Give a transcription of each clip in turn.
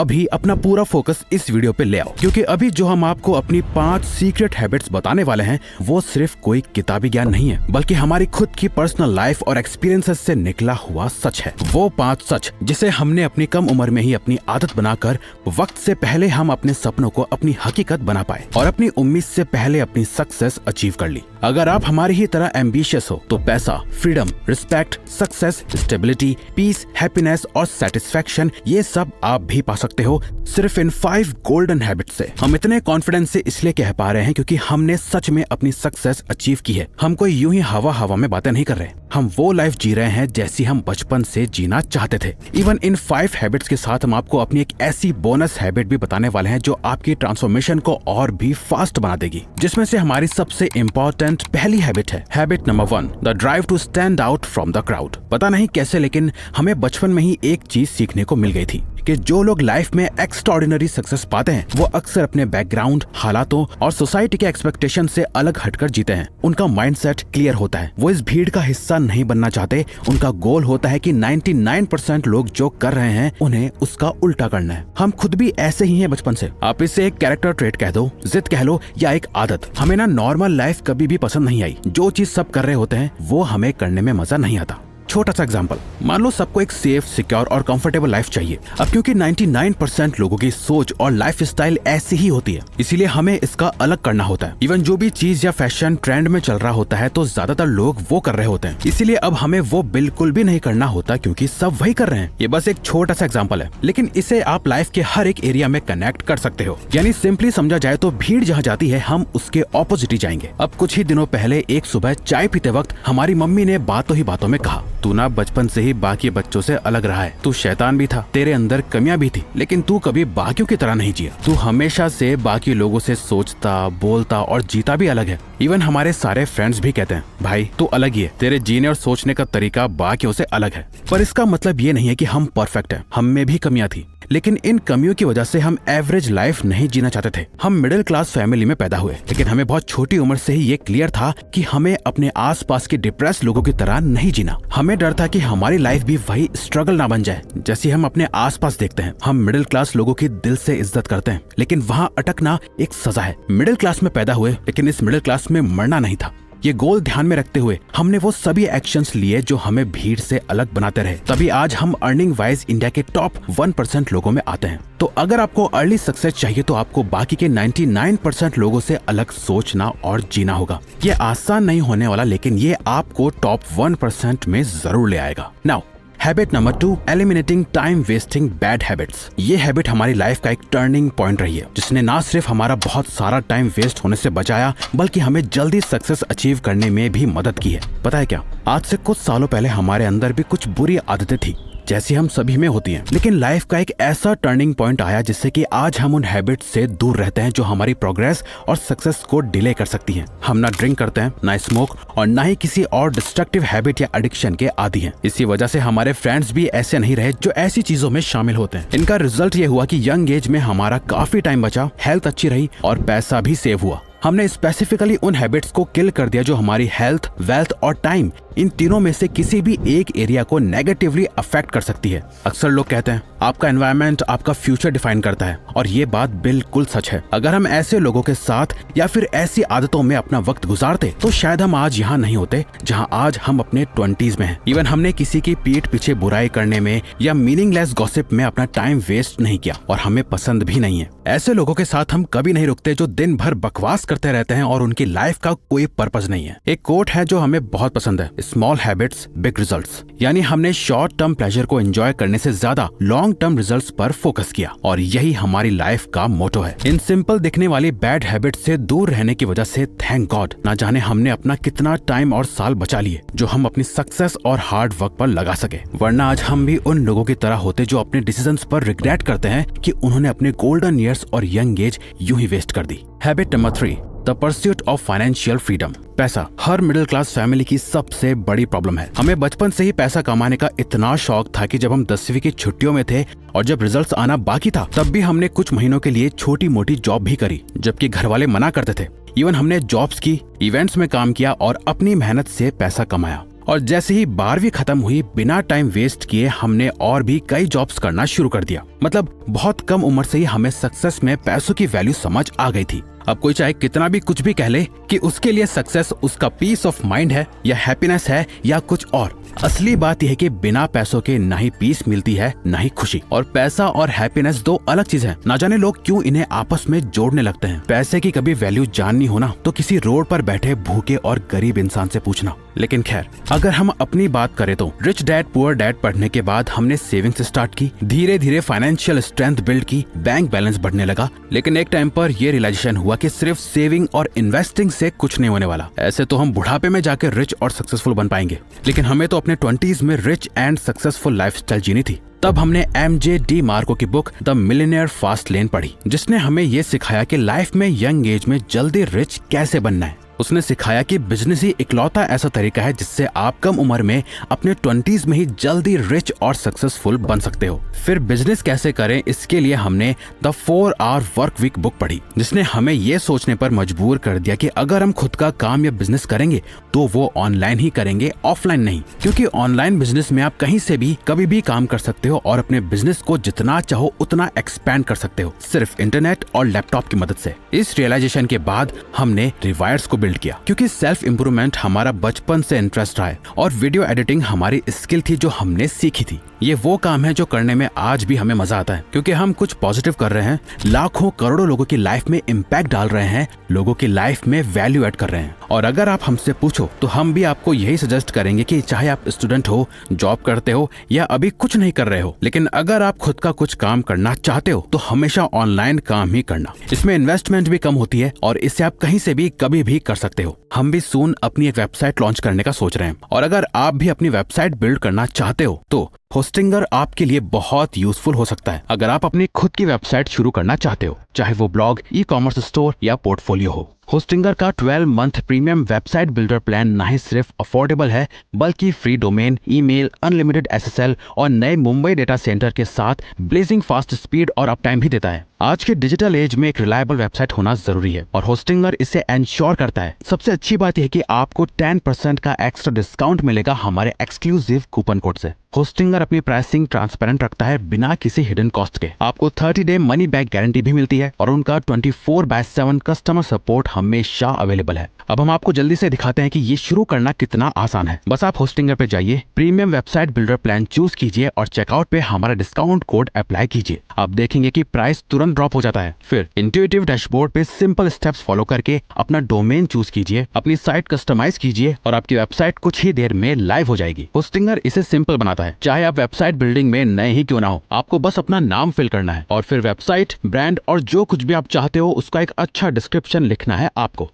अभी अपना पूरा फोकस इस वीडियो पे ले आओ, क्योंकि अभी जो हम आपको अपनी 5 सीक्रेट हैबिट्स बताने वाले हैं वो सिर्फ कोई किताबी ज्ञान नहीं है, बल्कि हमारी खुद की पर्सनल लाइफ और एक्सपीरियंसेस से निकला हुआ सच है। वो 5 सच जिसे हमने अपनी कम उम्र में ही अपनी आदत बनाकर वक्त से पहले हम अपने सपनों को अपनी हकीकत बना पाए और अपनी उम्मीद से पहले अपनी सक्सेस अचीव कर ली। अगर आप हमारी ही तरह एम्बिशियस हो तो पैसा, freedom, respect, success, stability, peace, happiness और सेटिस्फैक्शन ये सब आप भी पा सकते हो सिर्फ इन 5 गोल्डन हैबिट्स से। हम इतने कॉन्फिडेंस से इसलिए कह पा रहे हैं क्योंकि हमने सच में अपनी सक्सेस अचीव की है। हम कोई यूं ही हवा में बातें नहीं कर रहे, हम वो लाइफ जी रहे हैं जैसी हम बचपन से जीना चाहते थे। इवन इन 5 हैबिट्स के साथ हम आपको अपनी एक ऐसी बोनस हैबिट भी बताने वाले हैं जो आपकी ट्रांसफॉर्मेशन को और भी फास्ट बना देगी, जिसमें से हमारी सबसे इम्पोर्टेंट पहली हैबिट है habit number 1, the drive to stand out from the crowd. पता नहीं कैसे लेकिन हमें बचपन में ही एक चीज सीखने को मिल गई थी कि जो लोग लाइफ में एक्स्ट्राऑर्डिनरी सक्सेस पाते हैं वो अक्सर अपने बैकग्राउंड, हालातों और सोसाइटी के एक्सपेक्टेशन से अलग हटकर जीते हैं। उनका माइंडसेट क्लियर होता है, वो इस भीड़ का हिस्सा नहीं बनना चाहते। उनका गोल होता है कि 99% लोग जो कर रहे हैं उन्हें उसका उल्टा करना है। हम खुद भी ऐसे ही हैं बचपन से। आप इसे एक कैरेक्टर ट्रेट कह दो, जिद कह लो या एक आदत। हमें ना नॉर्मल लाइफ कभी भी पसंद नहीं आई। जो चीज सब कर रहे होते हैं वो हमें करने में मजा नहीं आता। छोटा सा एग्जांपल, मान लो सबको एक सेफ, सिक्योर और कंफर्टेबल लाइफ चाहिए। अब क्योंकि 99% लोगों की सोच और लाइफ स्टाइल ऐसी ही होती है, इसीलिए हमें इसका अलग करना होता है। इवन जो भी चीज या फैशन ट्रेंड में चल रहा होता है तो ज्यादातर लोग वो कर रहे होते हैं, इसीलिए अब हमें वो बिल्कुल भी नहीं करना होता क्योंकि सब वही कर रहे हैं। ये बस एक छोटा सा एग्जाम्पल है, लेकिन इसे आप लाइफ के हर एक एरिया में कनेक्ट कर सकते हो। यानी सिंपली समझा जाए तो भीड़ जहाँ जाती है हम उसके ऑपोजिट ही जाएंगे। अब कुछ ही दिनों पहले एक सुबह चाय पीते वक्त हमारी मम्मी ने बातों ही बातों में कहा, तू ना बचपन से ही बाकी बच्चों से अलग रहा है। तू शैतान भी था, तेरे अंदर कमियां भी थी, लेकिन तू कभी बाकियों की तरह नहीं जिया। तू हमेशा से बाकी लोगों से सोचता, बोलता और जीता भी अलग है। इवन हमारे सारे फ्रेंड्स भी कहते हैं, भाई तू अलग ही है, तेरे जीने और सोचने का तरीका बाकियों से अलग है। पर इसका मतलब ये नहीं है कि हम परफेक्ट हैं, हम में भी कमियां थी, लेकिन इन कमियों की वजह से हम एवरेज लाइफ नहीं जीना चाहते थे। हम मिडिल क्लास फैमिली में पैदा हुए, लेकिन हमें बहुत छोटी उम्र से ही ये क्लियर था कि हमें अपने आसपास के डिप्रेस लोगों की तरह नहीं जीना। हमें डर था कि हमारी लाइफ भी वही स्ट्रगल ना बन जाए जैसी हम अपने आसपास देखते हैं। हम मिडिल क्लास लोगों की दिल से इज्जत करते हैं, लेकिन वहाँ अटकना एक सजा है। मिडिल क्लास में पैदा हुए, लेकिन इस मिडिल क्लास में मरना नहीं था। ये गोल ध्यान में रखते हुए हमने वो सभी एक्शंस लिए जो हमें भीड़ से अलग बनाते रहे। तभी आज हम अर्निंग वाइज इंडिया के टॉप 1% लोगों में आते हैं। तो अगर आपको अर्ली सक्सेस चाहिए तो आपको बाकी के 99% लोगों से अलग सोचना और जीना होगा। ये आसान नहीं होने वाला, लेकिन ये आपको टॉप 1% में जरूर ले आएगा। Now habit number 2, eliminating time wasting bad habits. ये हैबिट हमारी लाइफ का एक टर्निंग पॉइंट रही है, जिसने ना सिर्फ हमारा बहुत सारा टाइम वेस्ट होने से बचाया, बल्कि हमें जल्दी सक्सेस अचीव करने में भी मदद की है। पता है क्या, आज से कुछ सालों पहले हमारे अंदर भी कुछ बुरी आदतें थी जैसी हम सभी में होती हैं, लेकिन लाइफ का एक ऐसा टर्निंग पॉइंट आया जिससे कि आज हम उन हैबिट्स से दूर रहते हैं जो हमारी प्रोग्रेस और सक्सेस को डिले कर सकती हैं। हम ना ड्रिंक करते हैं, ना स्मोक और ना ही किसी और डिस्ट्रक्टिव हैबिट या एडिक्शन के आदी हैं। इसी वजह से हमारे फ्रेंड्स भी ऐसे नहीं रहे जो ऐसी चीजों में शामिल होते हैं। इनका रिजल्ट ये हुआ कि यंग एज में हमारा काफी टाइम बचा, हेल्थ अच्छी रही और पैसा भी सेव हुआ। हमने स्पेसिफिकली उन हैबिट्स को किल कर दिया जो हमारी हेल्थ, वेल्थ और टाइम, इन तीनों में से किसी भी एक एरिया को नेगेटिवली अफेक्ट कर सकती है। अक्सर लोग कहते हैं आपका एनवायरनमेंट आपका फ्यूचर डिफाइन करता है, और ये बात बिल्कुल सच है। अगर हम ऐसे लोगों के साथ या फिर ऐसी आदतों में अपना वक्त गुजारते तो शायद हम आज यहाँ नहीं होते जहाँ आज हम अपने 20s में हैं। इवन हमने किसी की पीठ पीछे बुराई करने में या मीनिंगलेस गॉसिप में अपना टाइम वेस्ट नहीं किया, और हमें पसंद भी नहीं है। ऐसे लोगों के साथ हम कभी नहीं रुकते जो दिन भर बकवास करते रहते हैं और उनकी लाइफ का कोई पर्पस नहीं है। एक कोट है जो हमें बहुत पसंद है, स्मॉल हैबिट्स बिग रिजल्ट्स। यानी हमने शॉर्ट टर्म प्लेजर को एंजॉय करने से ज्यादा लॉन्ग टर्म रिजल्ट्स पर फोकस किया, और यही हमारी लाइफ का मोटो है। इन सिंपल दिखने वाली बैड हैबिट से दूर रहने की वजह से थैंक गॉड ना जाने हमने अपना कितना टाइम और साल बचा लिए जो हम अपनी सक्सेस और हार्ड वर्क पर लगा सके। वरना आज हम भी उन लोगों की तरह होते जो अपने डिसीजंस पर रिग्रेट करते हैं कि उन्होंने अपने गोल्डन ईयर्स और यंग एज यूं ही वेस्ट कर दी। Habit number 3, the pursuit of financial freedom. पैसा हर मिडिल क्लास फैमिली की सबसे बड़ी प्रॉब्लम है। हमें बचपन से ही पैसा कमाने का इतना शौक था कि जब हम 10वीं की छुट्टियों में थे और जब रिजल्ट्स आना बाकी था, तब भी हमने कुछ महीनों के लिए छोटी मोटी जॉब भी करी, जबकि घर वाले मना करते थे। इवन हमने जॉब्स की, इवेंट्स में काम किया और अपनी मेहनत से पैसा कमाया। और जैसे ही 12वीं खत्म हुई, बिना टाइम वेस्ट किए हमने और भी कई जॉब्स करना शुरू कर दिया। मतलब बहुत कम उम्र से ही हमें सक्सेस में पैसों की वैल्यू समझ आ गई थी। अब कोई चाहे कितना भी कुछ भी कह ले कि उसके लिए सक्सेस उसका पीस ऑफ माइंड है या हैप्पीनेस है या कुछ और, असली बात यह है कि बिना पैसों के ना ही पीस मिलती है ना ही खुशी। और पैसा और हैप्पीनेस दो अलग चीज हैं। ना जाने लोग क्यों इन्हें आपस में जोड़ने लगते हैं। पैसे की कभी वैल्यू जाननी हो ना तो किसी रोड पर बैठे भूखे और गरीब इंसान से पूछना। लेकिन खैर, अगर हम अपनी बात करें तो रिच डैड पुअर डैड पढ़ने के बाद हमने सेविंग्स स्टार्ट की, धीरे धीरे फाइनेंशियल स्ट्रेंथ बिल्ड की, बैंक बैलेंस बढ़ने लगा। लेकिन एक टाइम पर यह रियलाइजेशन हुआ कि सिर्फ सेविंग और इन्वेस्टिंग से कुछ नहीं होने वाला। ऐसे तो हम बुढ़ापे में जाकर रिच और सक्सेसफुल बन पाएंगे, लेकिन हमें तो अपने 20s में रिच एंड सक्सेसफुल लाइफस्टाइल जीनी थी। तब हमने MJ DiMarco की book the millionaire fast lane पढ़ी, जिसने हमें ये सिखाया कि लाइफ में यंग एज में जल्दी रिच कैसे बनना है। उसने सिखाया कि बिजनेस ही इकलौता ऐसा तरीका है जिससे आप कम उम्र में अपने 20s में ही जल्दी रिच और सक्सेसफुल बन सकते हो। फिर बिजनेस कैसे करें, इसके लिए हमने the 4 Hour work week book पढ़ी, जिसने हमें ये सोचने पर मजबूर कर दिया कि अगर हम खुद का काम या बिजनेस करेंगे तो वो ऑनलाइन ही करेंगे, ऑफलाइन नहीं। क्योंकि ऑनलाइन बिजनेस में आप कहीं से भी कभी भी काम कर सकते हो और अपने बिजनेस को जितना चाहो उतना एक्सपैंड कर सकते हो, सिर्फ इंटरनेट और लैपटॉप की मदद से। इस रियलाइजेशन के बाद हमने रिवायर्स को बिल्ड किया, क्योंकि सेल्फ इंप्रूवमेंट हमारा बचपन से इंटरेस्ट रहा है और वीडियो एडिटिंग हमारी स्किल थी जो हमने सीखी थी। ये वो काम है जो करने में आज भी हमें मजा आता है, क्योंकि हम कुछ पॉजिटिव कर रहे हैं, लाखों करोड़ों लोगों की लाइफ में इम्पैक्ट डाल रहे हैं, लोगों की लाइफ में वैल्यू ऐड कर रहे हैं। और अगर आप हमसे पूछो तो हम भी आपको यही सजेस्ट करेंगे कि चाहे आप स्टूडेंट हो, जॉब करते हो या अभी कुछ नहीं कर रहे हो, लेकिन अगर आप खुद का कुछ काम करना चाहते हो तो हमेशा ऑनलाइन काम ही करना। इसमें इन्वेस्टमेंट भी कम होती है और इससे आप कहीं से भी कभी भी कर सकते हो। हम भी सून अपनी एक वेबसाइट लॉन्च करने का सोच रहे हैं, और अगर आप भी अपनी वेबसाइट बिल्ड करना चाहते हो तो होस्टिंगर आपके लिए बहुत यूजफुल हो सकता है। अगर आप अपनी खुद की वेबसाइट शुरू करना चाहते हो, चाहे वो ब्लॉग, ई-कॉमर्स स्टोर या पोर्टफोलियो हो, होस्टिंगर का 12 month premium website builder plan ना ही सिर्फ अफोर्डेबल है, बल्कि free domain, email, unlimited SSL और नए मुंबई डेटा सेंटर के साथ ब्लेजिंग फास्ट स्पीड और अपटाइम भी देता है। आज के डिजिटल एज में एक रिलायबल वेबसाइट होना जरूरी है और होस्टिंगर इसे एंश्योर करता है। सबसे अच्छी बात यह है कि आपको 10% का एक्स्ट्रा डिस्काउंट मिलेगा हमारे एक्सक्लूसिव कूपन कोड से। होस्टिंगर अपनी प्राइसिंग ट्रांसपेरेंट रखता है बिना किसी हिडन कॉस्ट के। आपको 30 डे मनी बैक गारंटी भी मिलती है और उनका 24/7 कस्टमर सपोर्ट हमेशा अवेलेबल है। अब हम आपको जल्दी से दिखाते हैं कि ये शुरू करना कितना आसान है। बस आप होस्टिंगर पे जाइए, premium website builder plan choose कीजिए और चेकआउट पे हमारा डिस्काउंट कोड अप्लाई कीजिए। आप देखेंगे कि प्राइस तुरंत ड्रॉप हो जाता है। फिर इंट्यूटिव डैशबोर्ड पे सिंपल स्टेप्स फॉलो करके अपना डोमेन चूज कीजिए, अपनी साइट कस्टमाइज कीजिए और आपकी वेबसाइट कुछ ही देर में लाइव हो जाएगी। होस्टिंगर इसे सिंपल बनाता है, चाहे आप वेबसाइट बिल्डिंग में नए ही क्यों ना हो। आपको बस अपना नाम फिल करना है और फिर वेबसाइट, ब्रांड और जो कुछ भी आप चाहते हो उसका एक अच्छा डिस्क्रिप्शन लिखना है आपको,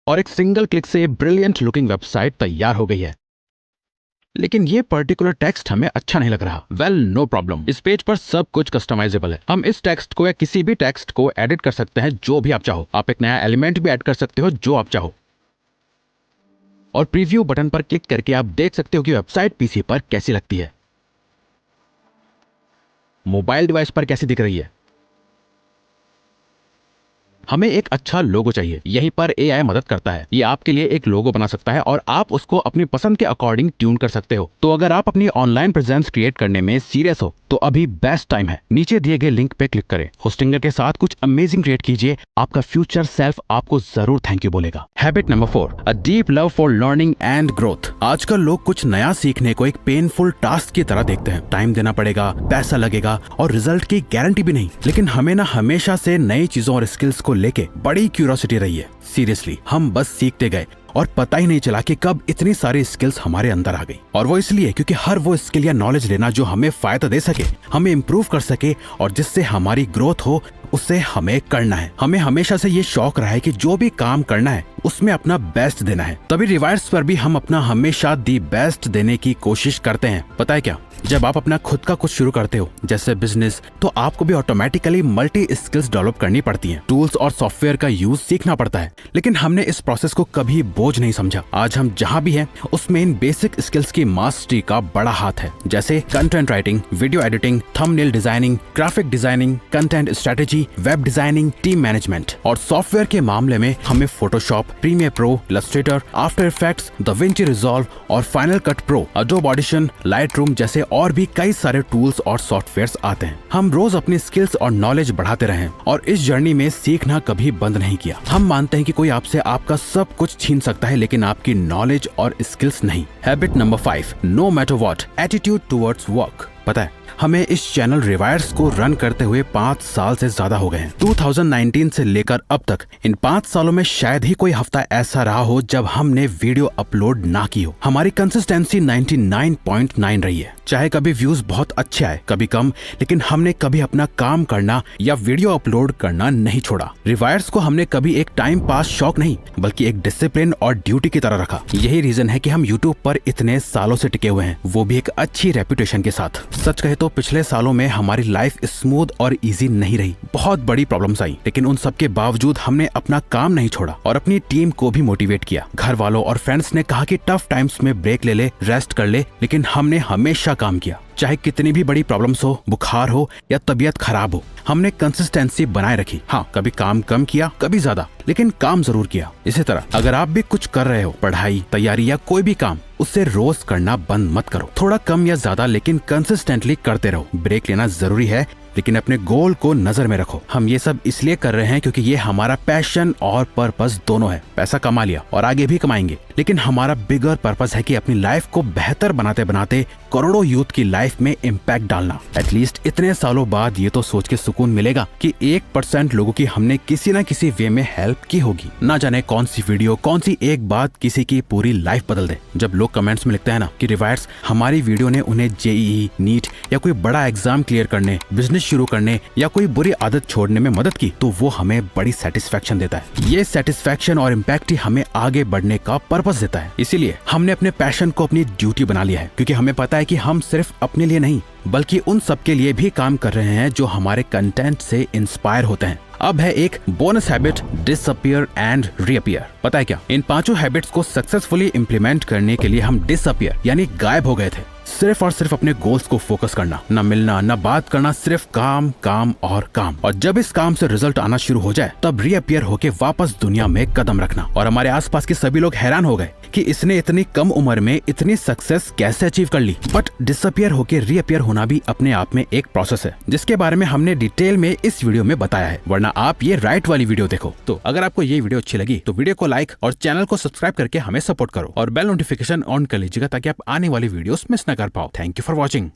और एक सिंगल क्लिक से ब्रिलियंट लुकिंग वेबसाइट तैयार हो गई है। लेकिन ये पर्टिकुलर टेक्स्ट हमें अच्छा नहीं लग रहा। वेल, नो प्रॉब्लम, इस पेज पर सब कुछ कस्टमाइजेबल है। हम इस टेक्स्ट को या किसी भी टेक्स्ट को एडिट कर सकते हैं जो भी आप चाहो। आप एक नया एलिमेंट भी ऐड कर सकते हो जो आप चाहो। और प्रीव्यू बटन पर क्लिक करके आप देख सकते हो कि वेबसाइट पीसी पर कैसी लगती है, मोबाइल डिवाइस पर कैसी दिख रही है। हमें एक अच्छा लोगो चाहिए, यहीं पर AI मदद करता है। ये आपके लिए एक लोगो बना सकता है और आप उसको अपनी पसंद के अकॉर्डिंग ट्यून कर सकते हो। तो अगर आप अपनी ऑनलाइन प्रेजेंस क्रिएट करने में सीरियस हो तो अभी बेस्ट टाइम है। नीचे दिए गए लिंक पे क्लिक करें, होस्टिंगर के साथ कुछ अमेजिंग क्रिएट कीजिए। आपका फ्यूचर सेल्फ आपको जरूर थैंक यू बोलेगा। Habit number 4, a deep love for learning and growth. आजकल लोग कुछ नया सीखने को एक पेनफुल टास्क की तरह देखते हैं। टाइम देना पड़ेगा, पैसा लगेगा और रिजल्ट की गारंटी भी नहीं। लेकिन हमें ना हमेशा से नई चीजों और स्किल्स को लेके बड़ी क्यूरियोसिटी रही है। सीरियसली, हम बस सीखते गए और पता ही नहीं चला कि कब इतनी सारी स्किल्स हमारे अंदर आ गई। और वो इसलिए क्योंकि हर वो स्किल या नॉलेज लेना जो हमें फायदा दे सके, हमें इम्प्रूव कर सके और जिससे हमारी ग्रोथ हो, उसे हमें करना है। हमें हमेशा से ये शौक रहा है कि जो भी काम करना है उसमें अपना बेस्ट देना है। तभी रिवायर्स पर भी हम अपना हमेशा दी बेस्ट देने की कोशिश करते हैं। पता है क्या, जब आप अपना खुद का कुछ शुरू करते हो जैसे बिजनेस, तो आपको भी ऑटोमेटिकली मल्टी स्किल्स डेवलप करनी पड़ती हैं। टूल्स और सॉफ्टवेयर का यूज सीखना पड़ता है, लेकिन हमने इस प्रोसेस को कभी बोझ नहीं समझा। आज हम जहाँ भी हैं उसमें इन बेसिक स्किल्स की मास्टरी का बड़ा हाथ है, जैसे content writing, video editing, thumbnail designing, graphic designing, content strategy, web designing, team management. और सॉफ्टवेयर के मामले में हमें Photoshop, Premiere Pro, Illustrator, After Effects, DaVinci Resolve और Final Cut Pro, Adobe Audition, Lightroom जैसे और भी कई सारे टूल्स और सॉफ्टवेयर्स आते हैं। हम रोज अपनी स्किल्स और नॉलेज बढ़ाते रहे और इस जर्नी में सीखना कभी बंद नहीं किया। हम मानते हैं कि कोई आपसे आपका सब कुछ छीन सकता है, लेकिन आपकी नॉलेज और स्किल्स नहीं। Habit number 5, no matter what, attitude towards work. पता है, हमें इस चैनल रिवायर्स को रन करते हुए 5 साल से ज्यादा हो गए हैं। 2019 से लेकर अब तक इन 5 सालों में शायद ही कोई हफ्ता ऐसा रहा हो जब हमने वीडियो अपलोड ना की हो। हमारी कंसिस्टेंसी 99.9 रही है। चाहे कभी व्यूज बहुत अच्छे आए, कभी कम, लेकिन हमने कभी अपना काम करना या वीडियो अपलोड करना नहीं छोड़ा। रिवायर्स को हमने कभी एक टाइम पास शौक नहीं, बल्कि एक डिसिप्लिन और ड्यूटी की तरह रखा। यही रीजन है कि हम यूट्यूब पर इतने सालों से टिके हुए हैं, वो भी एक अच्छी रेपुटेशन के साथ। सच कहे तो पिछले सालों में हमारी लाइफ स्मूथ और इजी नहीं रही। बहुत बड़ी प्रॉब्लम्स आई, लेकिन उन सब के बावजूद हमने अपना काम नहीं छोड़ा और अपनी टीम को भी मोटिवेट किया। घर वालों और फ्रेंड्स ने कहा कि टफ टाइम्स में ब्रेक ले ले, रेस्ट कर ले, लेकिन हमने हमेशा काम किया। चाहे कितनी भी बड़ी प्रॉब्लम्स हो, बुखार हो या तबीयत खराब हो, हमने कंसिस्टेंसी बनाए रखी। हाँ, कभी काम कम किया, कभी ज्यादा, लेकिन काम जरूर किया। इसी तरह अगर आप भी कुछ कर रहे हो, पढ़ाई, तैयारी या कोई भी काम, उसे रोज करना बंद मत करो। थोड़ा कम या ज्यादा, लेकिन कंसिस्टेंटली करते रहो। ब्रेक लेना जरूरी है, लेकिन अपने गोल को नजर में रखो। हम ये सब इसलिए कर रहे हैं क्योंकि ये हमारा पैशन और पर्पस दोनों है। पैसा कमा लिया और आगे भी कमाएंगे, लेकिन हमारा बिगर पर्पस है कि अपनी लाइफ को बेहतर बनाते बनाते करोड़ों यूथ की लाइफ में इम्पैक्ट डालना। एटलीस्ट इतने सालों बाद ये तो सोच के सुकून मिलेगा कि 1% लोगों की हमने किसी न किसी वे में हेल्प की होगी। ना जाने कौन सी वीडियो, कौन सी एक बात किसी की पूरी लाइफ बदल दे। जब लोग कमेंट्स में लिखते हैं ना कि रिवायर्स, हमारी वीडियो ने उन्हें जेईई, नीट या कोई बड़ा एग्जाम क्लियर करने, बिजनेस शुरू करने या कोई बुरी आदत छोड़ने में मदद की, तो वो हमें बड़ी सेटिस्फेक्शन देता है। ये सेटिस्फेक्शन और इम्पैक्ट ही हमें आगे बढ़ने का पर्पस देता है। इसीलिए हमने अपने पैशन को अपनी ड्यूटी बना लिया है, क्योंकि हमें पता है कि हम सिर्फ अपने लिए नहीं, बल्कि उन सबके लिए भी काम कर रहे हैं जो हमारे कंटेंट से इंस्पायर होते हैं। अब है एक bonus habit, disappear and reappear. पता है क्या, इन 5 हैबिट्स को सक्सेसफुली इंप्लीमेंट करने के लिए हम डिसअपियर यानी गायब हो गए थे। सिर्फ और सिर्फ अपने गोल्स को फोकस करना, ना मिलना, ना बात करना, सिर्फ काम काम और काम। और जब इस काम से रिजल्ट आना शुरू हो जाए, तब रीअपियर होके वापस दुनिया में कदम रखना। और हमारे आसपास के सभी लोग हैरान हो गए कि इसने इतनी कम उम्र में इतनी सक्सेस कैसे अचीव कर ली। बट डिसअपियर होके रीअपियर होना भी अपने आप में एक प्रोसेस है, जिसके बारे में हमने डिटेल में इस वीडियो में बताया है, वरना आप ये राइट वाली वीडियो देखो। तो अगर आपको ये वीडियो अच्छी लगी तो वीडियो को लाइक और चैनल को सब्सक्राइब करके हमें सपोर्ट करो और बेल नोटिफिकेशन ऑन कर लीजिएगा, ताकि आप आने वाली वीडियोस मिस न कर पाओ। Thank you for watching.